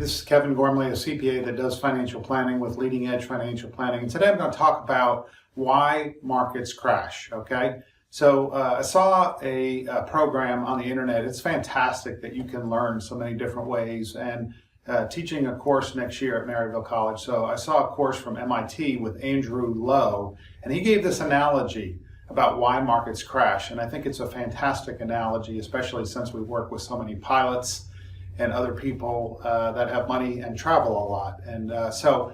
this is Kevin Gormley, a CPA that does financial planning with Leading Edge Financial Planning. And today I'm going to talk about why markets crash, okay? So I saw a program on the internet. It's fantastic that you can learn so many different ways, and teaching a course next year at Maryville College. So I saw a course from MIT with Andrew Lowe, and he gave this analogy about why markets crash. And I think it's a fantastic analogy, especially since we work with so many pilots and other people that have money and travel a lot. And so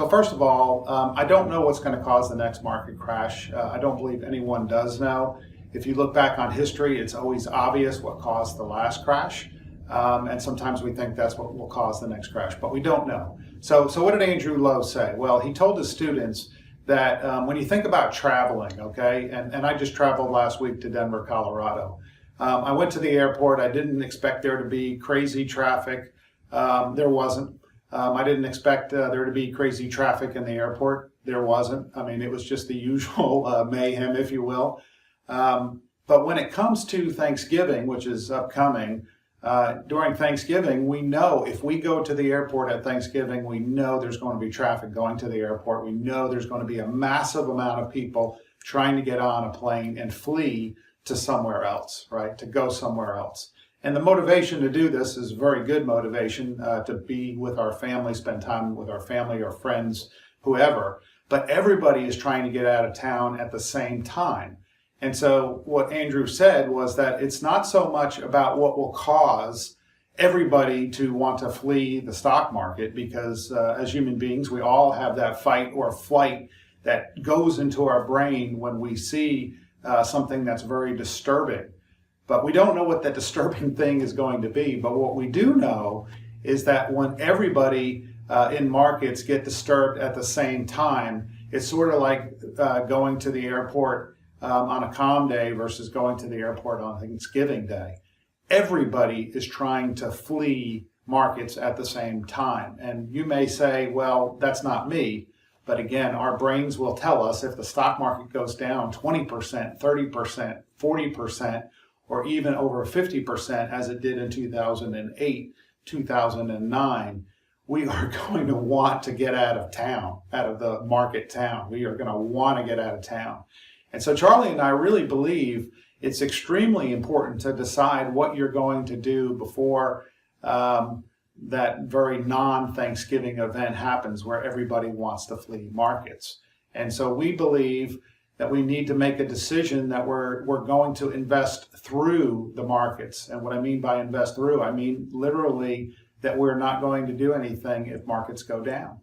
first of all, I don't know what's going to cause the next market crash. I don't believe anyone does know. If you look back on history, it's always obvious what caused the last crash. And sometimes we think that's what will cause the next crash, but we don't know. So what did Andrew Lowe say? Well, he told his students that when you think about traveling, okay, and I just traveled last week to Denver, Colorado. I went to the airport. I didn't expect there to be crazy traffic. There wasn't. I didn't expect there to be crazy traffic in the airport. There wasn't. I mean, it was just the usual mayhem, if you will. But when it comes to Thanksgiving, which is upcoming, during Thanksgiving, we know if we go to the airport at Thanksgiving, we know there's going to be traffic going to the airport. We know there's going to be a massive amount of people trying to get on a plane and flee to somewhere else, right? To go somewhere else. And the motivation to do this is very good motivation, to be with our family, spend time with our family or friends, whoever. But everybody is trying to get out of town at the same time. And so what Andrew said was that it's not so much about what will cause everybody to want to flee the stock market, because as human beings, we all have that fight or flight that goes into our brain when we see something that's very disturbing. But we don't know what that disturbing thing is going to be. But what we do know is that when everybody in markets get disturbed at the same time, it's sort of like going to the airport on a calm day versus going to the airport on Thanksgiving Day. Everybody is trying to flee markets at the same time. And you may say, well, that's not me. But again, our brains will tell us if the stock market goes down 20%, 30%, 40%, or even over 50% as it did in 2008, 2009, we are going to want to get out of town, out of the market town. We are going to want to get out of town. And so Charlie and I really believe it's extremely important to decide what you're going to do before that very non-Thanksgiving event happens where everybody wants to flee markets. And so we believe that we need to make a decision that we're going to invest through the markets. And what I mean by invest through, I mean literally that we're not going to do anything if markets go down.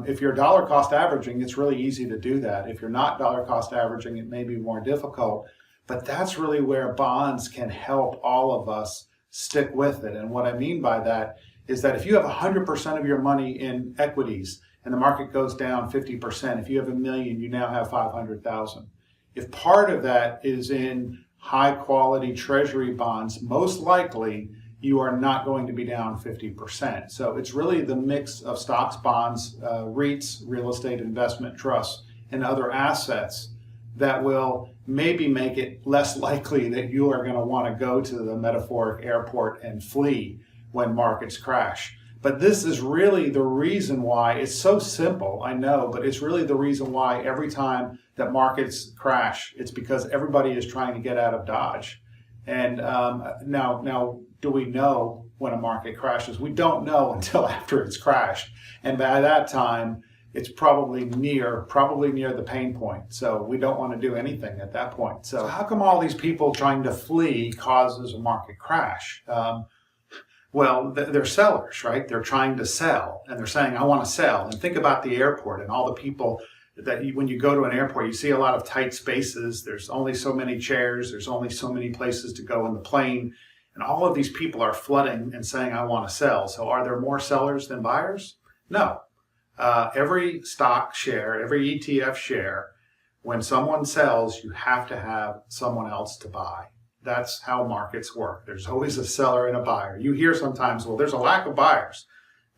If you're dollar cost averaging, it's really easy to do that. If you're not dollar cost averaging, it may be more difficult. But that's really where bonds can help all of us stick with it. And what I mean by that is that if you have 100% of your money in equities and the market goes down 50%, if you have $1 million, you now have 500,000. If part of that is in high quality treasury bonds, most likely you are not going to be down 50%. So it's really the mix of stocks, bonds, REITs, real estate investment trusts, and other assets that will maybe make it less likely that you are going to want to go to the metaphoric airport and flee when markets crash. But this is really the reason why it's so simple, I know, but it's really the reason why every time that markets crash, it's because everybody is trying to get out of Dodge. And now, do we know when a market crashes? We don't know until after it's crashed. And by that time, it's probably near the pain point. So we don't want to do anything at that point. So how come all these people trying to flee causes a market crash? Well, they're sellers, right? They're trying to sell, and they're saying, I want to sell. And think about the airport and all the people that when you go to an airport, you see a lot of tight spaces. There's only so many chairs. There's only so many places to go in the plane. And all of these people are flooding and saying, I want to sell. So are there more sellers than buyers? No. Every stock share, every ETF share, when someone sells, you have to have someone else to buy. That's how markets work. There's always a seller and a buyer. You hear sometimes, well, there's a lack of buyers.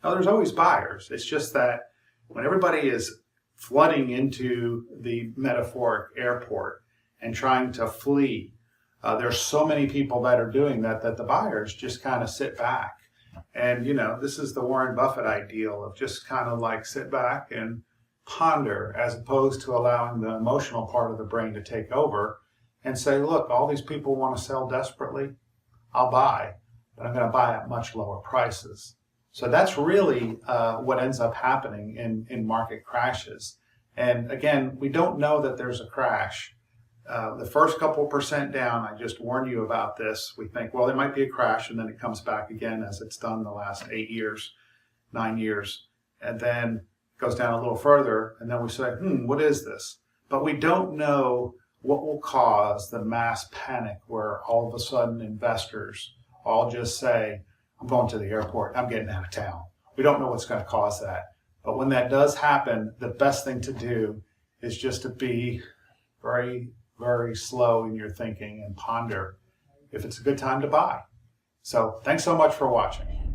No, there's always buyers. It's just that when everybody is flooding into the metaphoric airport and trying to flee, there's so many people that are doing that the buyers just kind of sit back And, this is the Warren Buffett ideal of just kind of like sit back and ponder, as opposed to allowing the emotional part of the brain to take over and say, look, all these people want to sell desperately. I'll buy, but I'm going to buy at much lower prices. So that's really what ends up happening in market crashes. And again, we don't know that there's a crash. The first couple percent down, I just warned you about this. We think, well, there might be a crash, and then it comes back again, as it's done the last 8 years, 9 years, and then it goes down a little further, and then we say, what is this? But we don't know what will cause the mass panic where all of a sudden investors all just say, I'm going to the airport, I'm getting out of town. We don't know what's going to cause that. But when that does happen, the best thing to do is just to be very, very slow in your thinking and ponder if it's a good time to buy. So thanks so much for watching.